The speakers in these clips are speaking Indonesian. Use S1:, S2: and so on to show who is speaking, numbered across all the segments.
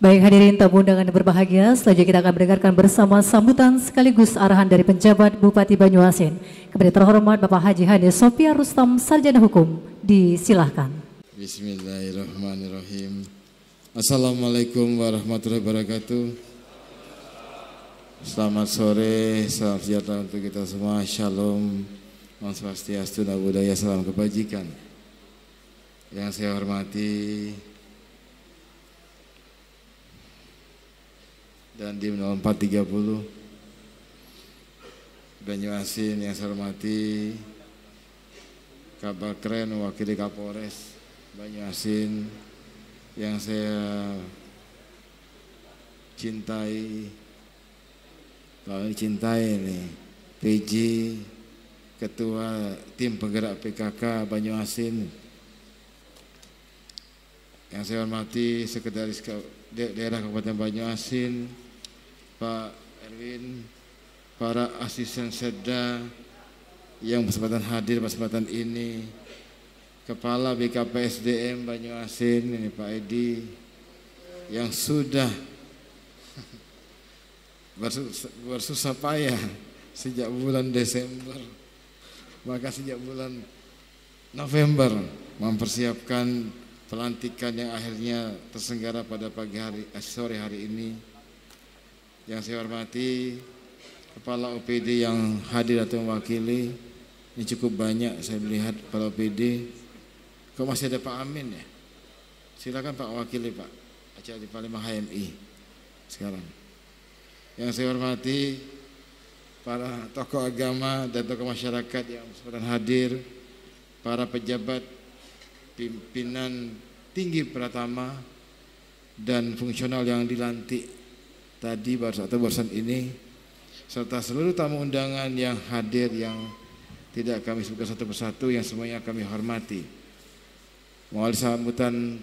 S1: Baik hadirin tamu undangan yang berbahagia, selanjutnya kita akan mendengarkan bersama sambutan sekaligus arahan dari penjabat Bupati Banyuasin. Kepada terhormat Bapak Haji Hanis Sofia Rustam, Sarjana Hukum, disilahkan.
S2: Bismillahirrahmanirrahim. Assalamualaikum warahmatullahi wabarakatuh. Selamat sore, salam sejahtera untuk kita semua. Shalom, Om Swastiastu, Namo Buddhaya, salam kebajikan. Yang saya hormati dan di 0430 Banyuasin, yang saya hormati Kabar Keren, Wakil Kapolres Banyuasin, yang saya cintai, nih PJ, Ketua Tim Penggerak PKK Banyuasin, yang saya hormati Sekretaris Daerah Kabupaten Banyuasin, Pak Erwin, para asisten Setda yang berkesempatan hadir pada kesempatan ini, Kepala BKPSDM Banyuasin, ini Pak Edi, yang sudah bersusah payah sejak bulan Desember, maka sejak bulan November mempersiapkan pelantikan yang akhirnya terselenggara pada sore hari ini. Yang saya hormati Kepala OPD yang hadir atau mewakili, ini cukup banyak saya melihat Kepala OPD. Kok masih ada Pak Amin ya? Silakan Pak wakili Pak, acara di Palembang HMI sekarang. Yang saya hormati para tokoh agama dan tokoh masyarakat yang sedang hadir, para pejabat pimpinan tinggi Pratama dan fungsional yang dilantik tadi barusan ini, serta seluruh tamu undangan yang hadir yang tidak kami sebutkan satu persatu, yang semuanya kami hormati. Melalui sambutan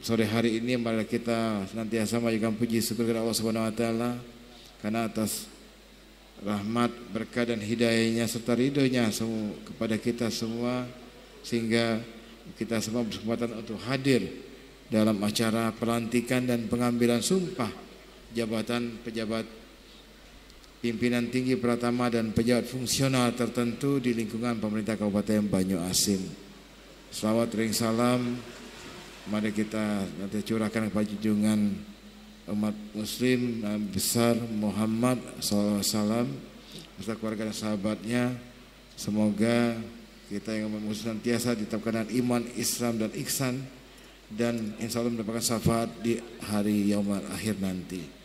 S2: sore hari ini, mari kita senantiasa mengajukan puji syukur kepada Allah Subhanahu wa taala karena atas rahmat, berkah dan hidayahnya serta ridhonya kepada kita semua, sehingga kita semua berkesempatan untuk hadir dalam acara pelantikan dan pengambilan sumpah jabatan pejabat pimpinan tinggi Pratama dan pejabat fungsional tertentu di lingkungan pemerintah Kabupaten Banyuasin. Salawat ring salam mari kita nanti curahkan kepada junjungan umat muslim Nabi besar Muhammad SAW beserta keluarga dan sahabatnya. Semoga kita yang umat muslim senantiasa ditetapkan dengan iman, Islam dan ihsan, dan insya Allah mendapatkan syafaat di hari yaumul akhir nanti.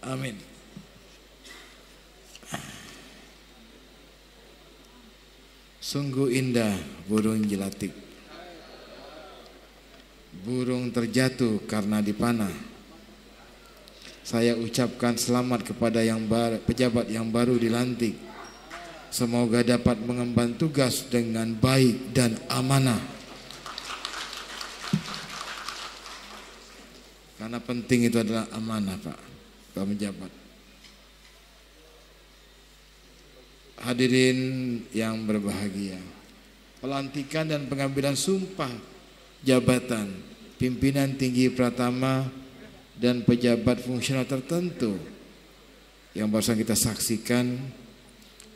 S2: Amin. Sungguh indah burung jelatik, burung terjatuh karena dipanah. Saya ucapkan selamat kepada pejabat yang baru dilantik. Semoga dapat mengemban tugas dengan baik dan amanah. Karena penting itu adalah amanah, Pak, Pak Menjabat. Hadirin yang berbahagia, pelantikan dan pengambilan sumpah jabatan pimpinan tinggi Pratama dan pejabat fungsional tertentu yang barusan kita saksikan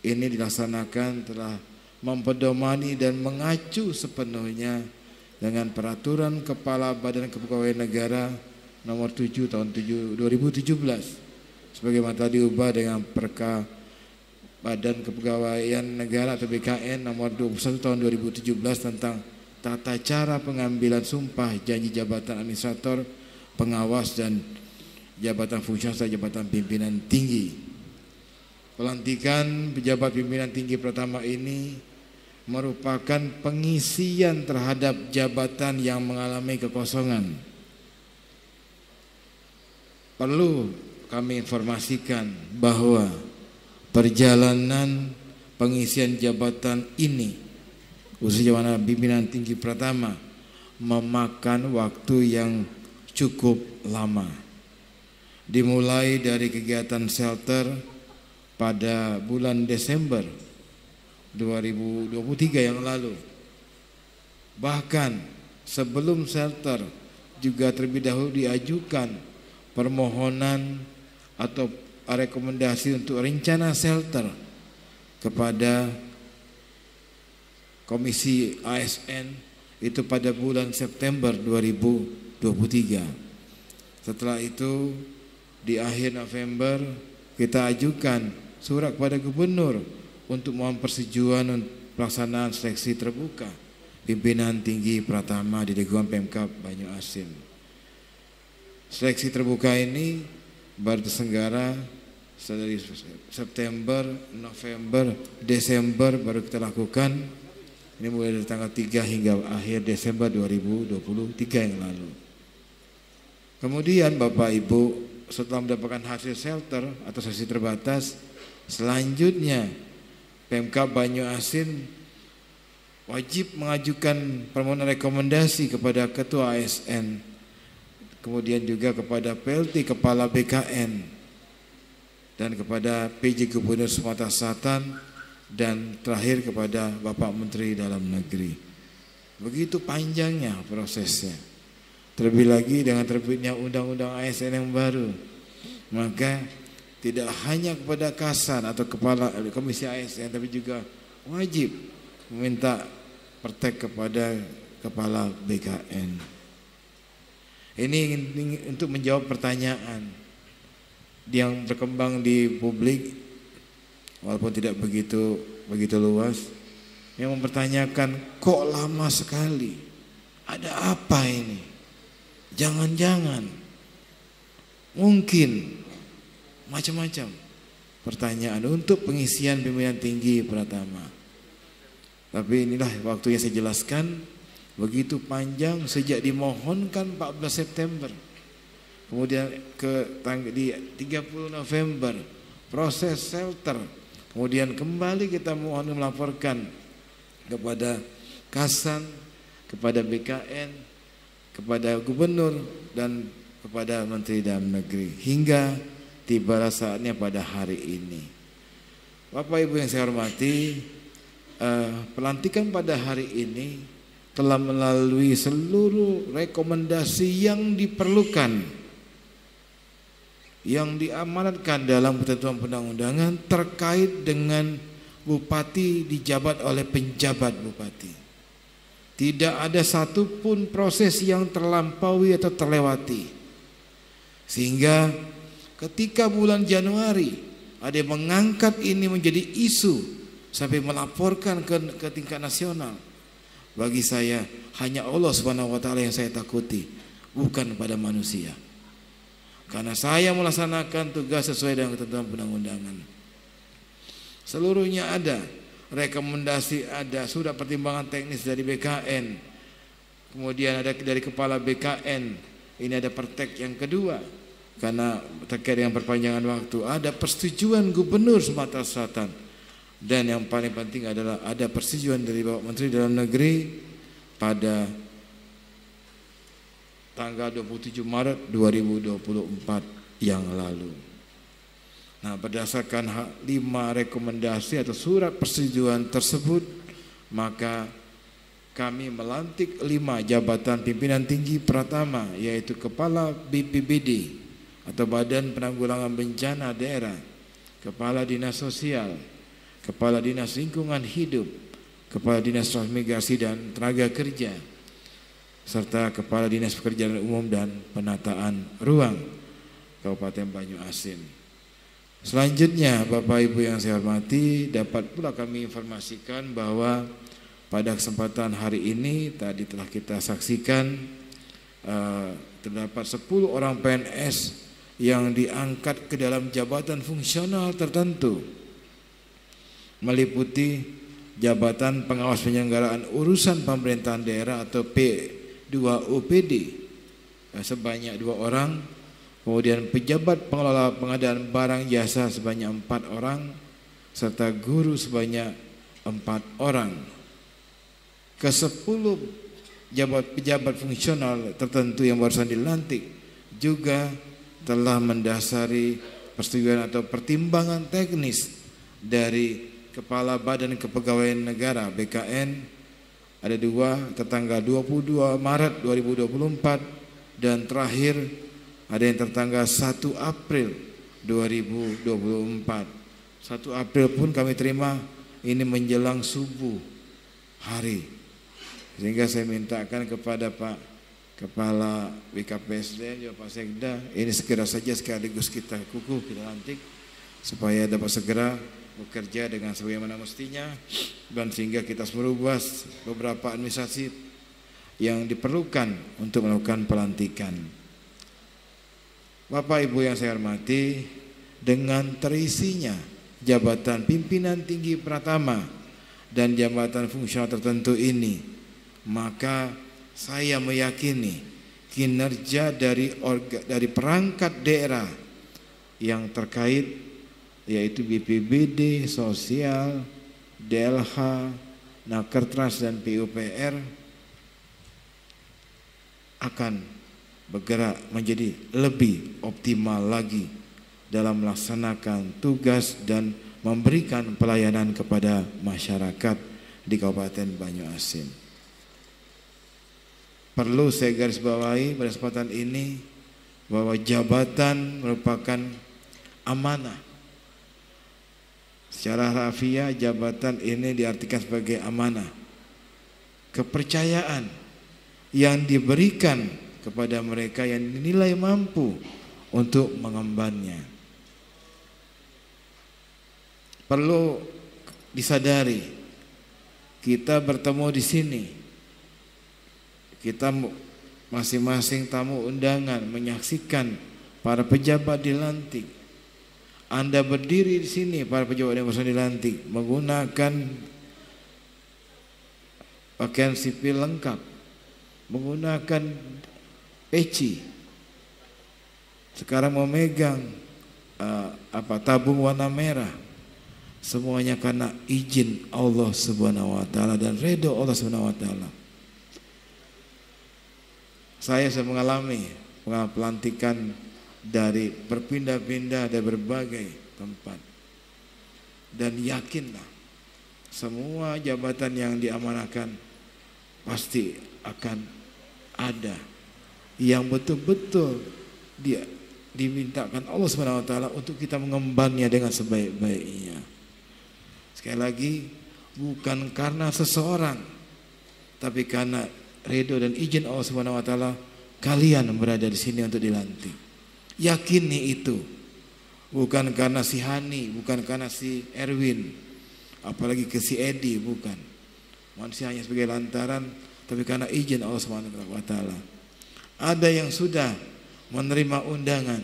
S2: ini dilaksanakan telah mempedomani dan mengacu sepenuhnya dengan peraturan Kepala Badan Kepegawaian Negara nomor 7 tahun 2017 sebagaimana tadi diubah dengan Perka Badan Kepegawaian Negara atau BKN nomor 21 tahun 2017 tentang tata cara pengambilan sumpah janji jabatan administrator, pengawas dan jabatan fungsional serta jabatan pimpinan tinggi. Pelantikan pejabat pimpinan tinggi Pratama ini merupakan pengisian terhadap jabatan yang mengalami kekosongan. Perlu kami informasikan bahwa perjalanan pengisian jabatan ini, khususnya jabatan pimpinan tinggi Pratama, memakan waktu yang cukup lama. Dimulai dari kegiatan shelter pada bulan Desember 2023 yang lalu. Bahkan sebelum shelter juga terlebih dahulu diajukan permohonan atau rekomendasi untuk rencana shelter kepada Komisi ASN itu pada bulan September 2023. Setelah itu di akhir November kita ajukan surat kepada gubernur untuk mohon persetujuan pelaksanaan seleksi terbuka pimpinan tinggi Pratama di lingkungan Pemkab Banyuasin. Seleksi terbuka ini baru terselenggara dari September, November, Desember baru kita lakukan. Ini mulai dari tanggal 3 hingga akhir Desember 2023 yang lalu. Kemudian Bapak Ibu setelah mendapatkan hasil shelter atau sesi terbatas, selanjutnya Pemkab Banyuasin wajib mengajukan permohonan rekomendasi kepada Ketua ASN, kemudian juga kepada PLT Kepala BKN dan kepada PJ Gubernur Sumatera Selatan dan terakhir kepada Bapak Menteri Dalam Negeri. Begitu panjangnya prosesnya. Terlebih lagi dengan terbitnya Undang-Undang ASN yang baru, maka tidak hanya kepada Kasar atau Kepala Komisi ASN, tapi juga wajib meminta praktek kepada Kepala BKN. Ini untuk menjawab pertanyaan yang berkembang di publik, walaupun tidak begitu luas, yang mempertanyakan kok lama sekali, ada apa ini? Jangan-jangan, mungkin macam-macam pertanyaan untuk pengisian pimpinan tinggi Pratama. Tapi inilah waktunya saya jelaskan, begitu panjang sejak dimohonkan 14 September, kemudian di 30 November proses shelter. Kemudian kembali kita mohon melaporkan kepada Kasan, kepada BKN, kepada Gubernur dan kepada Menteri Dalam Negeri, hingga tiba saatnya pada hari ini. Bapak Ibu yang saya hormati, pelantikan pada hari ini telah melalui seluruh rekomendasi yang diperlukan, yang diamanatkan dalam ketentuan perundang-undangan terkait dengan bupati dijabat oleh penjabat bupati. Tidak ada satupun proses yang terlampaui atau terlewati. Sehingga ketika bulan Januari ada yang mengangkat ini menjadi isu sampai melaporkan ke tingkat nasional, bagi saya hanya Allah Subhanahu wa taala yang saya takuti, bukan pada manusia. Karena saya melaksanakan tugas sesuai dengan ketentuan perundang-undangan. Seluruhnya ada, rekomendasi ada, surat pertimbangan teknis dari BKN, kemudian ada dari Kepala BKN. Ini ada pertek yang kedua, karena terkait dengan perpanjangan waktu, ada persetujuan Gubernur Sumatera Selatan, dan yang paling penting adalah ada persetujuan dari Bapak Menteri Dalam Negeri pada tanggal 27 Maret 2024 yang lalu. Nah, berdasarkan 5 rekomendasi atau surat persetujuan tersebut, maka kami melantik 5 jabatan pimpinan tinggi Pratama, yaitu Kepala BPBD atau Badan Penanggulangan Bencana Daerah, Kepala Dinas Sosial, Kepala Dinas Lingkungan Hidup, Kepala Dinas Transmigrasi dan Tenaga Kerja, serta Kepala Dinas Pekerjaan Umum dan Penataan Ruang Kabupaten Banyuasin. Selanjutnya, Bapak Ibu yang saya hormati, dapat pula kami informasikan bahwa pada kesempatan hari ini tadi telah kita saksikan terdapat 10 orang PNS yang diangkat ke dalam jabatan fungsional tertentu, meliputi Jabatan Pengawas Penyelenggaraan Urusan Pemerintahan Daerah atau P2OPD sebanyak 2 orang, kemudian pejabat pengelola pengadaan barang jasa sebanyak 4 orang, serta guru sebanyak 4 orang. Ke-10 pejabat fungsional tertentu yang barusan dilantik juga telah mendasari persetujuan atau pertimbangan teknis dari Kepala Badan Kepegawaian Negara BKN, ada 2 tertanggal 22 Maret 2024 dan terakhir Ada yang tertanggal 1 April 2024. 1 April pun kami terima ini menjelang subuh hari. Sehingga saya mintakan kepada Pak Kepala WKPSDM, Pak Sekda, ini segera saja sekaligus kita kukuh, kita lantik supaya dapat segera bekerja dengan sebagaimana mestinya, dan sehingga kita merubah beberapa administrasi yang diperlukan untuk melakukan pelantikan. Bapak Ibu yang saya hormati, dengan terisinya jabatan pimpinan tinggi Pratama dan jabatan fungsional tertentu ini, maka saya meyakini kinerja dari perangkat daerah yang terkait, yaitu BPBD, Sosial, DLH, Nakertras dan PUPR akan bergerak menjadi lebih optimal lagi dalam melaksanakan tugas dan memberikan pelayanan kepada masyarakat di Kabupaten Banyuasin. Perlu saya garis bawahi pada kesempatan ini bahwa jabatan merupakan amanah. Secara harfiah jabatan ini diartikan sebagai amanah, kepercayaan yang diberikan kepada mereka yang dinilai mampu untuk mengembannya. Perlu disadari, kita bertemu di sini, kita masing-masing tamu undangan menyaksikan para pejabat dilantik. Anda berdiri di sini, para pejabat yang baru dilantik, menggunakan pakaian sipil lengkap, menggunakan peci, sekarang memegang tabung warna merah, semuanya karena izin Allah Subhanahu wa taala dan ridho Allah Subhanahu wa taala. Saya sudah mengalami pelantikan dari berpindah-pindah dari berbagai tempat, dan yakinlah semua jabatan yang diamanahkan pasti akan ada yang betul-betul dia dimintakan Allah Subhanahu wa taala untuk kita mengembannya dengan sebaik-baiknya. Sekali lagi, bukan karena seseorang, tapi karena ridho dan izin Allah Subhanahu wa taala kalian berada di sini untuk dilantik. Yakini itu. Bukan karena si Hani, bukan karena si Erwin, apalagi ke si Edi, bukan. Manusia hanya sebagai lantaran, tapi karena izin Allah Subhanahu wa taala. Ada yang sudah menerima undangan,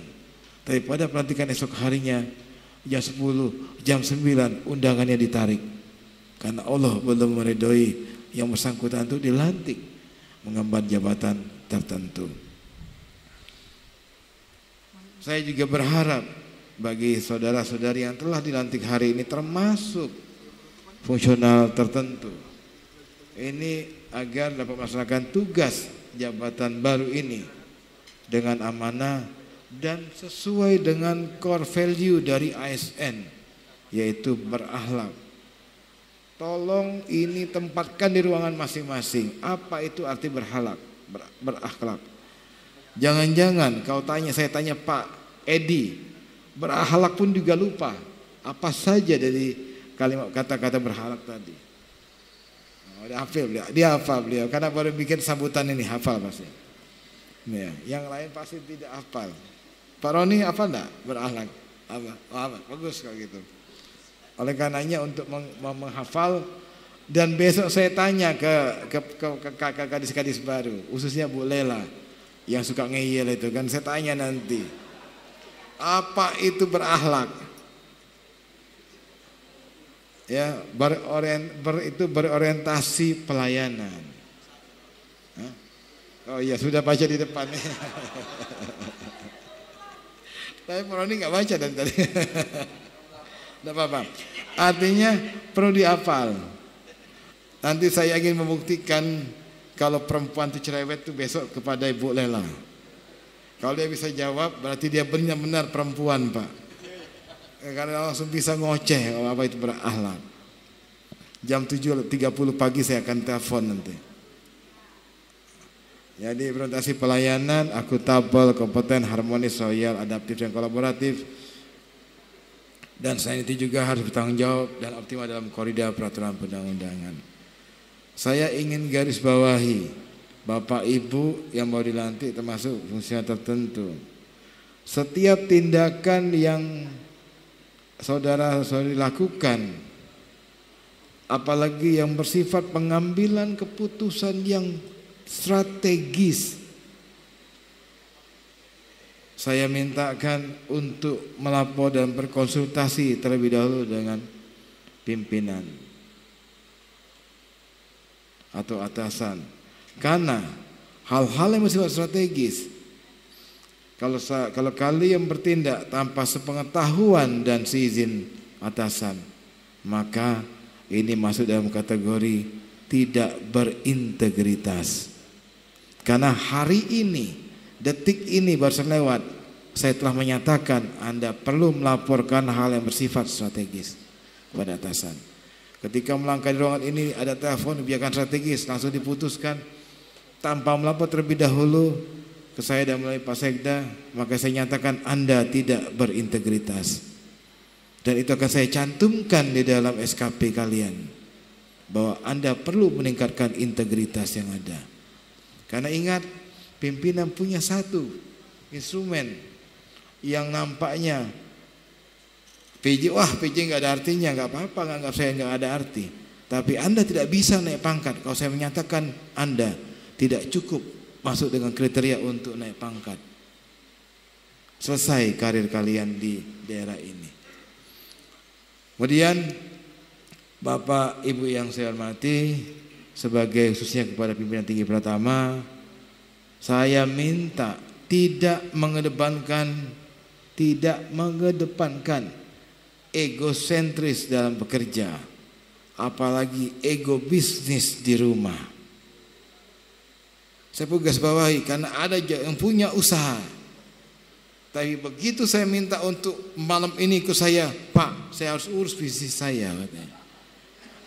S2: tapi pada pelantikan esok harinya jam 10, jam 9 undangannya ditarik karena Allah belum meridhoi yang bersangkutan itu dilantik mengemban jabatan tertentu. Saya juga berharap bagi saudara-saudari yang telah dilantik hari ini, termasuk fungsional tertentu, ini agar dapat melaksanakan tugas jabatan baru ini dengan amanah dan sesuai dengan core value dari ASN, yaitu berakhlak. Tolong ini tempatkan di ruangan masing-masing. Apa itu arti berakhlak? Jangan-jangan kau tanya, saya tanya Pak Edi, berakhlak pun juga lupa apa saja dari kalimat kata-kata berakhlak tadi. Dia hafal beliau karena baru bikin sambutan ini, hafal pasti. Ya, yang lain pasti tidak hafal. Pak Roni hafal enggak berakhlak? Apa? Bagus kalau gitu. Oleh karenanya untuk menghafal, dan besok saya tanya ke gadis-gadis baru, khususnya Bu Lela yang suka ngeyel itu kan, saya tanya nanti, apa itu berakhlak? Ya, itu berorientasi pelayanan. Hah? Oh iya, sudah baca di depan. Tapi Pak Roni nggak baca dari tadi. Tidak apa-apa. Artinya perlu dihafal. Nanti saya ingin membuktikan kalau perempuan itu cerewet itu besok kepada Ibu Lela. Kalau dia bisa jawab, berarti dia benar-benar perempuan, Pak. Karena langsung bisa ngoceh apa itu berakhlak. Jam 7.30 pagi saya akan telepon nanti. Jadi orientasi pelayanan, akuntabel, kompeten, harmonis, loyal, adaptif, dan kolaboratif. Dan selain itu juga harus bertanggung jawab dan optimal dalam koridor peraturan perundang-undangan. Saya ingin garis bawahi, Bapak Ibu yang baru dilantik termasuk fungsi tertentu. Setiap tindakan yang saudara-saudari lakukan, apalagi yang bersifat pengambilan keputusan yang strategis, saya mintakan untuk melapor dan berkonsultasi terlebih dahulu dengan pimpinan atau atasan. Karena hal-hal yang bersifat strategis, kalau kalian bertindak tanpa sepengetahuan dan seizin atasan, maka ini masuk dalam kategori tidak berintegritas. Karena hari ini, detik ini baru lewat, saya telah menyatakan Anda perlu melaporkan hal yang bersifat strategis kepada atasan. Ketika melangkah di ruangan ini ada telepon kebijakan strategis, langsung diputuskan tanpa melapor terlebih dahulu ke saya dan melalui Pak Sekda, maka saya nyatakan Anda tidak berintegritas. Dan itu akan saya cantumkan di dalam SKP kalian, bahwa Anda perlu meningkatkan integritas yang ada. Karena ingat, pimpinan punya satu instrumen yang nampaknya PJ, PJ nggak ada artinya, nggak apa-apa, nganggap saya nggak ada arti. Tapi Anda tidak bisa naik pangkat kalau saya menyatakan Anda tidak cukup masuk dengan kriteria untuk naik pangkat. Selesai karir kalian di daerah ini. Kemudian Bapak Ibu yang saya hormati, sebagai khususnya kepada pimpinan tinggi Pratama, saya minta tidak mengedepankan egosentris dalam bekerja, apalagi ego bisnis di rumah. Saya perlu garis bawahi, karena ada yang punya usaha, tapi begitu saya minta untuk malam ini ke saya, Pak, saya harus urus bisnis saya, katanya.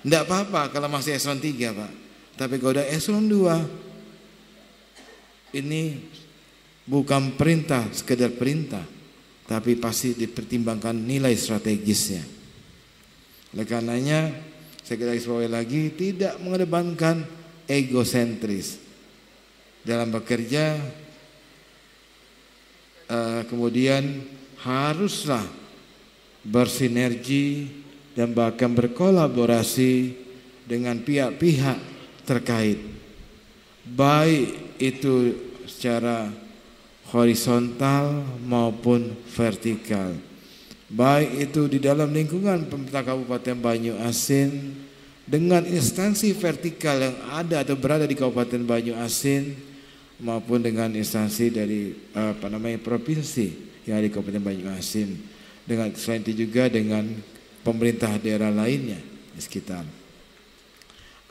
S2: Tidak apa-apa kalau masih eselon 3, Pak. Tapi kalau udah eselon 2, ini bukan perintah, sekedar perintah, tapi pasti dipertimbangkan nilai strategisnya. Oleh karenanya, saya garis bawahi lagi, tidak mengedepankan egosentris dalam bekerja. Kemudian haruslah bersinergi dan bahkan berkolaborasi dengan pihak-pihak terkait, baik itu secara horizontal maupun vertikal, baik itu di dalam lingkungan pemerintah Kabupaten Banyuasin dengan instansi vertikal yang ada atau berada di Kabupaten Banyuasin, maupun dengan instansi dari provinsi yang ada di Kabupaten Banyuasin, dengan selain itu juga dengan pemerintah daerah lainnya di sekitar.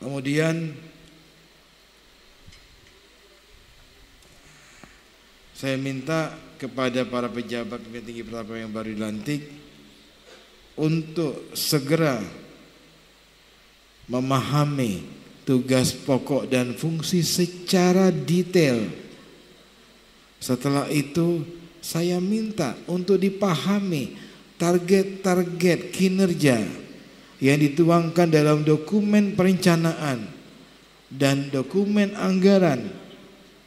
S2: Kemudian saya minta kepada para pejabat pimpinan tinggi Pratama yang baru dilantik untuk segera memahami tugas pokok dan fungsi secara detail. Setelah itu saya minta untuk dipahami target-target kinerja yang dituangkan dalam dokumen perencanaan dan dokumen anggaran,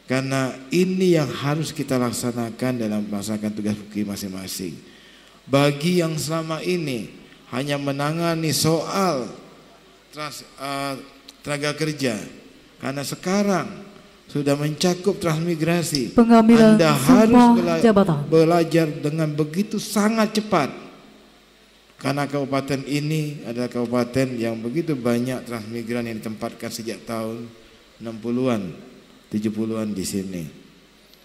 S2: karena ini yang harus kita laksanakan dalam melaksanakan tugas fungsi masing-masing. Bagi yang selama ini hanya menangani soal tenaga kerja, karena sekarang sudah mencakup transmigrasi,
S1: pengambilan
S2: Anda harus
S1: jabatan
S2: belajar dengan begitu sangat cepat. Karena kabupaten ini adalah kabupaten yang begitu banyak transmigran yang ditempatkan sejak tahun 60-an, 70-an di sini.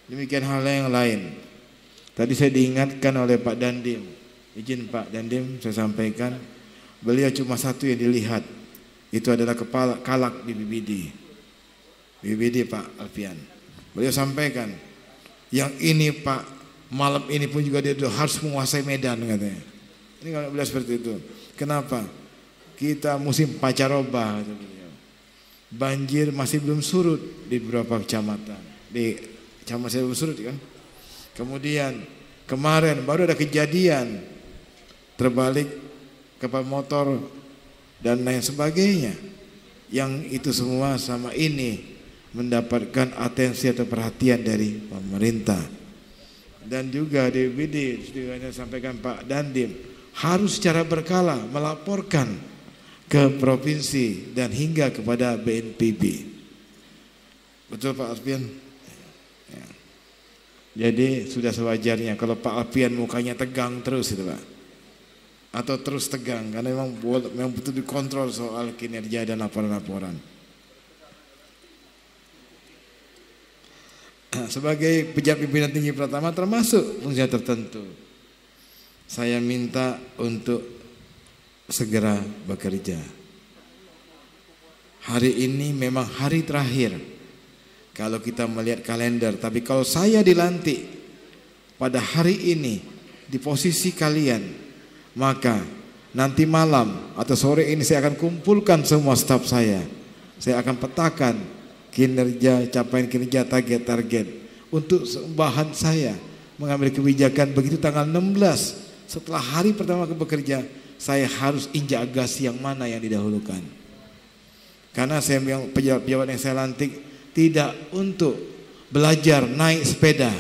S2: Demikian hal yang lain. Tadi saya diingatkan oleh Pak Dandim, izin Pak Dandim saya sampaikan, beliau cuma satu yang dilihat, itu adalah kepala kalak di BBD Pak Alfian. Beliau sampaikan, yang ini Pak, malam ini pun juga dia harus menguasai Medan, katanya. Ini kalau beliau seperti itu. Kenapa? Kita musim pancaroba, banjir masih belum surut di beberapa kecamatan. di Camat Seri Surut kan. Kemudian kemarin baru ada kejadian terbalik kapal motor dan lain sebagainya. Yang itu semua sama ini mendapatkan atensi atau perhatian dari pemerintah. Dan juga DBD sudah sampaikan Pak Dandim harus secara berkala melaporkan ke provinsi dan hingga kepada BNPB. Betul Pak Alfian? Ya. Jadi sudah sewajarnya kalau Pak Alfian mukanya tegang terus itu Pak, atau terus tegang karena memang betul dikontrol soal kinerja dan laporan-laporan. Sebagai pejabat pimpinan tinggi pertama termasuk fungsi tertentu, saya minta untuk segera bekerja. Hari ini memang hari terakhir kalau kita melihat kalender, tapi kalau saya dilantik pada hari ini di posisi kalian, maka nanti malam atau sore ini saya akan kumpulkan semua staf saya. Saya akan petakan kinerja, capaian kinerja, target-target untuk bahan saya mengambil kebijakan. Begitu tanggal 16 setelah hari pertama bekerja, saya harus injak gas yang mana yang didahulukan. Karena saya yang pejabat yang saya lantik tidak untuk belajar naik sepeda,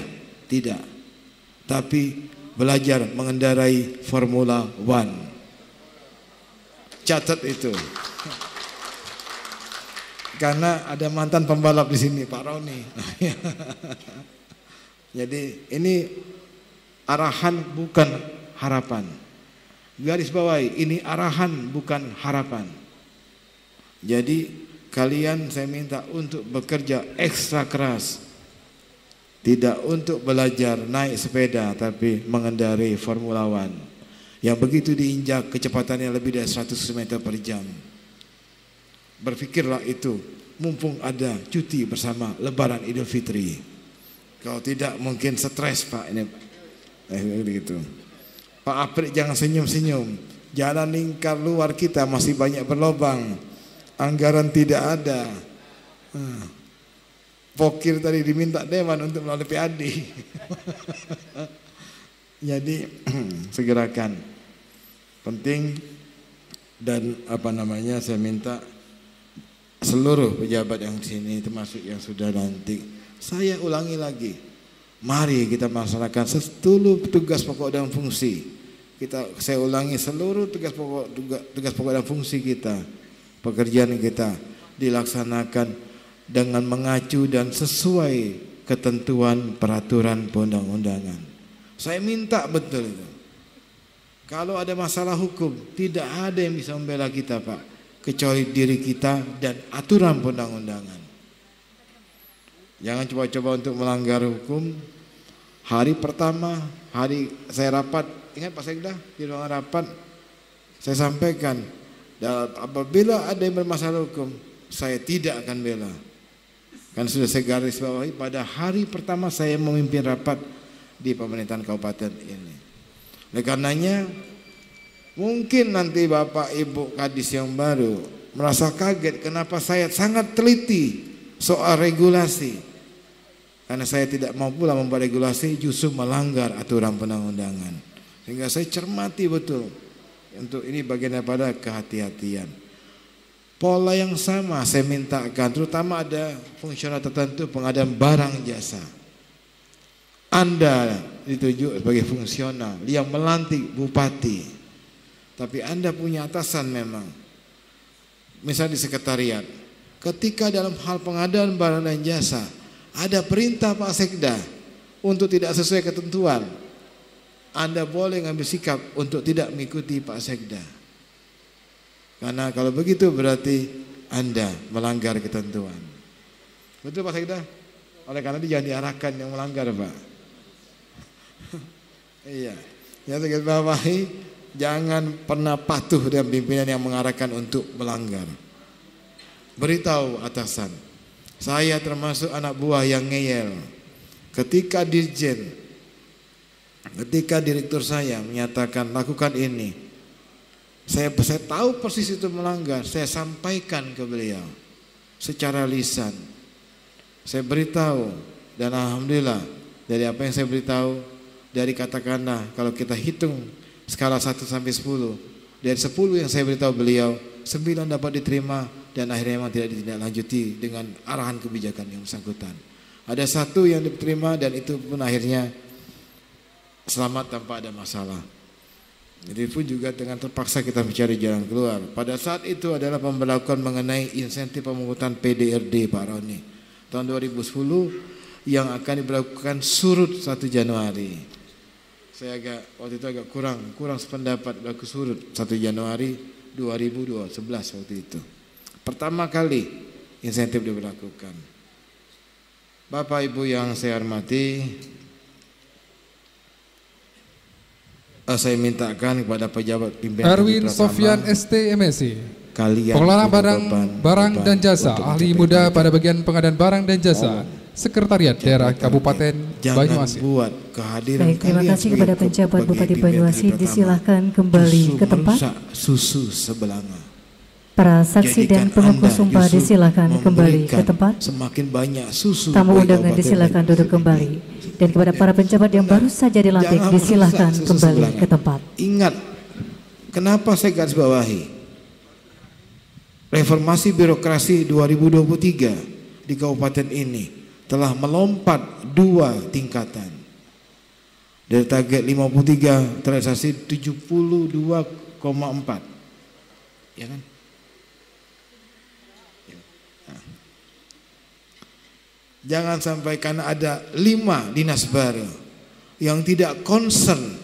S2: tidak, tapi belajar mengendarai Formula One. Catat itu. Karena ada mantan pembalap di sini, Pak Roni. Jadi ini arahan bukan harapan. Garis bawahi, ini arahan bukan harapan. Jadi kalian saya minta untuk bekerja ekstra keras. Tidak untuk belajar naik sepeda, tapi mengendarai Formula One yang begitu diinjak kecepatannya lebih dari 100 km per jam. Berpikirlah itu, mumpung ada cuti bersama Lebaran Idul Fitri. Kalau tidak mungkin stres Pak ini. Gitu. Pak Aprik jangan senyum-senyum. Jalan lingkar luar kita masih banyak berlobang. Anggaran tidak ada. Pokir tadi diminta Dewan untuk melalui PAD. Jadi segerakan. Penting dan saya minta seluruh pejabat yang di sini termasuk yang sudah lantik, saya ulangi lagi, mari kita melaksanakan seluruh tugas pokok dan fungsi kita. Saya ulangi seluruh tugas pokok dan fungsi kita, pekerjaan kita dilaksanakan dengan mengacu dan sesuai ketentuan peraturan perundang-undangan. Saya minta betul itu. Kalau ada masalah hukum, tidak ada yang bisa membela kita Pak, kecuali diri kita dan aturan perundang-undangan. Jangan coba-coba untuk melanggar hukum. Hari pertama, hari saya rapat, ingat Pak Sekda di ruangan rapat, saya sampaikan, apabila ada yang bermasalah hukum, saya tidak akan bela. Kan sudah saya garis bawahi pada hari pertama saya memimpin rapat di pemerintahan kabupaten ini. Oleh karenanya, mungkin nanti Bapak Ibu Kadis yang baru merasa kaget kenapa saya sangat teliti soal regulasi. Karena saya tidak mau pula membuat regulasi justru melanggar aturan perundang-undangan. Sehingga saya cermati betul. Untuk ini bagian daripada kehati-hatian. Pola yang sama saya mintakan, terutama ada fungsional tertentu pengadaan barang jasa. Anda ditunjuk sebagai fungsional yang melantik bupati, tapi Anda punya atasan memang. Misalnya di sekretariat, ketika dalam hal pengadaan barang dan jasa ada perintah Pak Sekda untuk tidak sesuai ketentuan, Anda boleh ngambil sikap untuk tidak mengikuti Pak Sekda. Karena kalau begitu berarti Anda melanggar ketentuan. Betul Pak Sekda? Oleh karena itu jangan diarahkan yang melanggar Pak. Iya, yang saya bawahi, jangan pernah patuh dengan pimpinan yang mengarahkan untuk melanggar. Beritahu atasan, saya termasuk anak buah yang ngeyel. Ketika direktur saya menyatakan lakukan ini, saya tahu persis itu melanggar. Saya sampaikan ke beliau secara lisan. Saya beritahu Dan alhamdulillah dari apa yang saya beritahu, dari katakanlah kalau kita hitung skala 1 sampai 10, dari 10 yang saya beritahu beliau, 9 dapat diterima dan akhirnya memang tidak ditindaklanjuti dengan arahan kebijakan yang bersangkutan. Ada 1 yang diterima dan itu pun akhirnya selamat tanpa ada masalah. Jadi pun juga dengan terpaksa kita mencari jalan keluar. Pada saat itu adalah pemberlakuan mengenai insentif pemungutan PDRD Pak Roni tahun 2010 yang akan diberlakukan surut 1 Januari. Saya waktu itu agak kurang sependapat berlaku surut 1 Januari 2011 waktu itu. Pertama kali insentif diberlakukan. Bapak Ibu yang saya hormati, saya mintakan kepada pejabat pimpinan
S3: Erwin Sofyan ST MSI,
S2: kalian
S3: pengelola barang dan jasa, ahli muda pada bagian pengadaan barang dan jasa, Sekretariat Daerah Kabupaten Banyuasin.
S2: Buat kehadiran
S1: baik, terima kasih kepada penjabat Bupati Banyuasin, disilahkan kembali ke tempat.
S2: Susu sebelanga.
S1: Para saksi dan pengukuh sumpah disilahkan kembali ke tempat.
S2: Semakin banyak susu.
S1: Tamu undangan disilahkan duduk kembali. Dan kepada para penjabat yang baru saja dilantik disilahkan kembali ke tempat.
S2: Ingat, kenapa saya garis bawahi? Reformasi birokrasi 2023 di kabupaten ini telah melompat 2 tingkatan. Dari target 53 terrealisasi 72,4. Ya kan? Jangan sampai karena ada 5 dinas baru yang tidak concern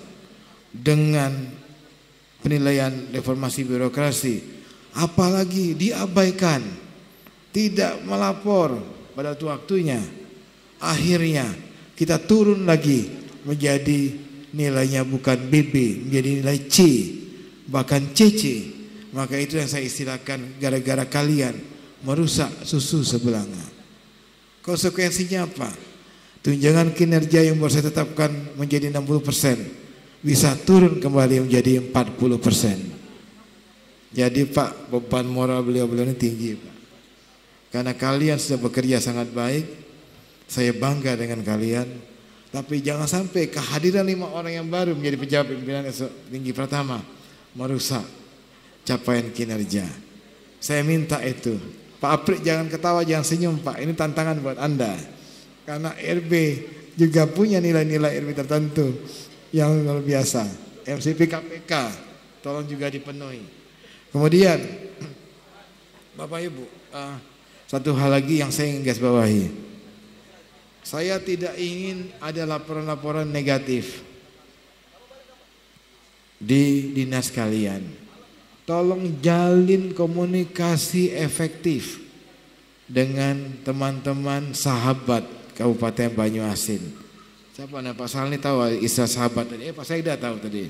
S2: dengan penilaian reformasi birokrasi, apalagi diabaikan, tidak melapor pada waktunya, akhirnya kita turun lagi menjadi nilainya bukan BB, menjadi nilai C, bahkan CC. Maka itu yang saya istilahkan gara-gara kalian merusak susu sebelanga. Konsekuensinya apa? Tunjangan kinerja yang baru saya tetapkan menjadi 60% bisa turun kembali menjadi 40%. Jadi Pak, beban moral beliau-beliau ini tinggi Pak. Karena kalian sudah bekerja sangat baik, saya bangga dengan kalian. Tapi jangan sampai kehadiran 5 orang yang baru menjadi pejabat pimpinan tinggi pertama merusak capaian kinerja. Saya minta itu. Pak Aprik jangan ketawa, jangan senyum Pak. Ini tantangan buat Anda. Karena RB juga punya nilai-nilai RB tertentu yang luar biasa. MCP KPK tolong juga dipenuhi. Kemudian Bapak Ibu, satu hal lagi yang saya ingin garis bawahi. Saya tidak ingin ada laporan-laporan negatif di dinas kalian. Tolong jalin komunikasi efektif dengan teman-teman sahabat Kabupaten Banyuasin. Siapa nama Pak Salni tahu istilah sahabat tadi? Pak Saida tahu tadi.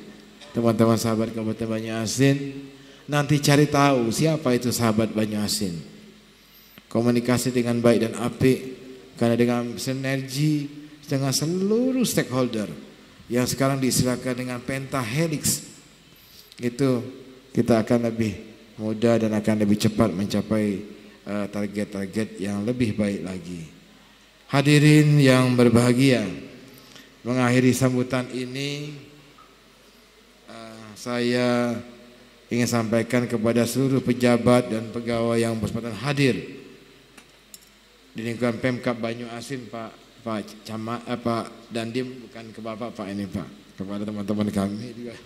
S2: Teman-teman sahabat Kabupaten Banyuasin, nanti cari tahu siapa itu sahabat Banyuasin. Komunikasi dengan baik dan apik, karena dengan sinergi dengan seluruh stakeholder yang sekarang diistilahkan dengan pentahelix, itu kita akan lebih mudah dan akan lebih cepat mencapai target-target yang lebih baik lagi. Hadirin yang berbahagia, mengakhiri sambutan ini saya ingin sampaikan kepada seluruh pejabat dan pegawai yang berkesempatan hadir di lingkungan Pemkab Banyuasin, Pak Dandim, bukan ke Bapak Pak ini Pak, kepada teman-teman kami juga,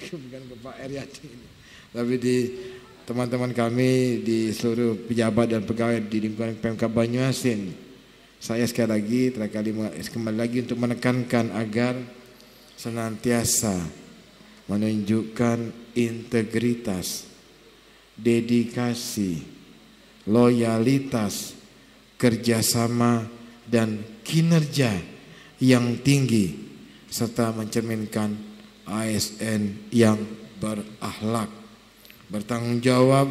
S2: bukan ke Pak Eryadi ini. Tapi di teman-teman kami di seluruh pejabat dan pegawai di lingkungan Pemkab Banyuasin, saya sekali lagi kembali lagi untuk menekankan agar senantiasa menunjukkan integritas, dedikasi, loyalitas, kerjasama dan kinerja yang tinggi serta mencerminkan ASN yang berakhlak, bertanggung jawab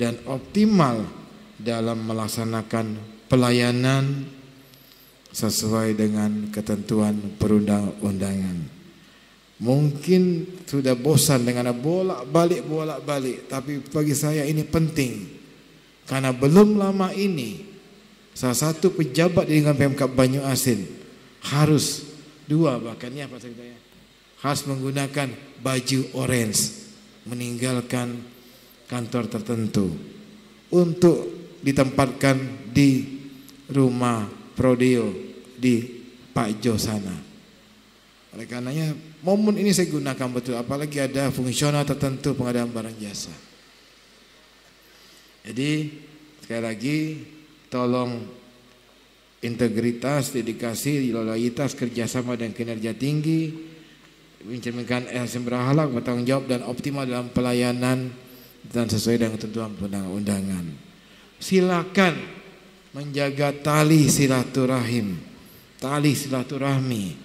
S2: dan optimal dalam melaksanakan pelayanan sesuai dengan ketentuan perundang-undangan. Mungkin sudah bosan dengan bolak-balik, tapi bagi saya ini penting karena belum lama ini salah satu pejabat di lingkungan Pemkab Banyuasin harus bahkan ini apa ceritanya? Harus menggunakan baju orange, meninggalkan kantor tertentu untuk ditempatkan di rumah Prodeo di Pak Jo sana. Oleh karenanya momen ini saya gunakan betul, apalagi ada fungsional tertentu pengadaan barang jasa. Jadi sekali lagi tolong integritas, dedikasi, loyalitas, kerjasama dan kinerja tinggi, mencerminkan yang berakhlak, bertanggung jawab dan optimal dalam pelayanan dan sesuai dengan ketentuan perundang-undangan. Silakan menjaga tali silaturahim, tali silaturahmi.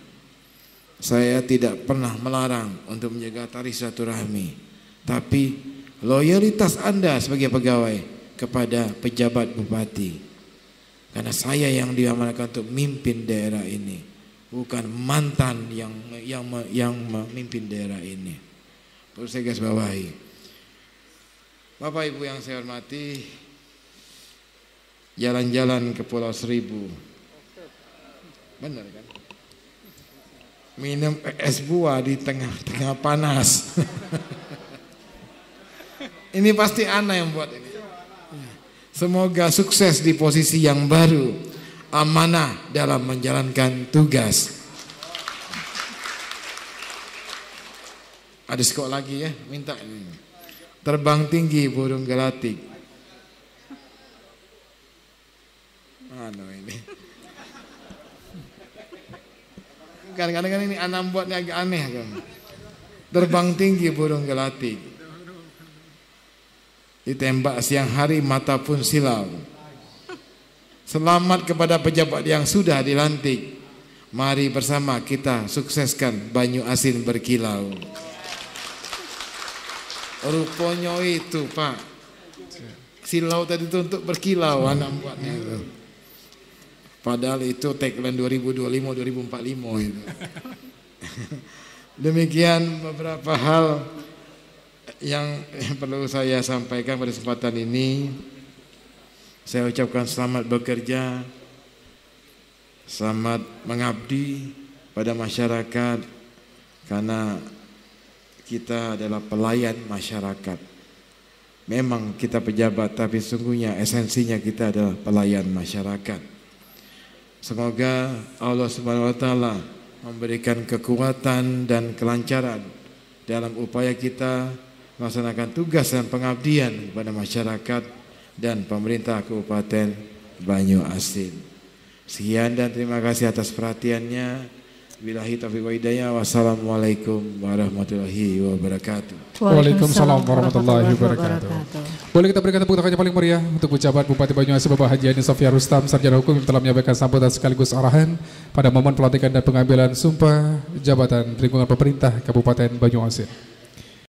S2: Saya tidak pernah melarang untuk menjaga tali silaturahmi, tapi loyalitas Anda sebagai pegawai kepada pejabat bupati. Karena saya yang diamanahkan untuk memimpin daerah ini, bukan mantan yang memimpin daerah ini. Perlu saya garis bawahi. Bapak Ibu yang saya hormati, jalan-jalan ke Pulau Seribu, benar kan? Minum es buah di tengah-tengah panas. Ini pasti Ana yang buat ini. Semoga sukses di posisi yang baru, amanah dalam menjalankan tugas. Ada skor lagi ya, minta ini. Terbang tinggi burung galatik. Mana ini? Kadang-kadang ini Anam buatnya agak aneh kan. Terbang tinggi burung galatik, ditembak siang hari mata pun silau. Selamat kepada pejabat yang sudah dilantik. Mari bersama kita sukseskan Banyuasin berkilau. Rupanya itu Pak, silau tadi itu untuk berkilau anak buatnya itu. Padahal itu tagline 2025-2045 itu. Demikian beberapa hal yang perlu saya sampaikan pada kesempatan ini. Saya ucapkan selamat bekerja, selamat mengabdi pada masyarakat, karena kita adalah pelayan masyarakat. Memang kita pejabat, tapi sungguhnya esensinya kita adalah pelayan masyarakat. Semoga Allah Subhanahu wa taala memberikan kekuatan dan kelancaran dalam upaya kita melaksanakan tugas dan pengabdian kepada masyarakat dan pemerintah Kabupaten Banyuasin. Sekian dan terima kasih atas perhatiannya. Billahi taufiq wa hidayah. Wassalamualaikum warahmatullahi wabarakatuh.
S3: Waalaikumsalam warahmatullahi wabarakatuh. Boleh kita berikan tepuk tangan yang paling meriah untuk pejabat Bupati Banyuasin Bapak Haji Hani Sofia Rustam, Sarjana Hukum, yang telah menyampaikan sambutan sekaligus arahan pada momen pelantikan dan pengambilan sumpah jabatan lingkungan pemerintah Kabupaten Banyuasin.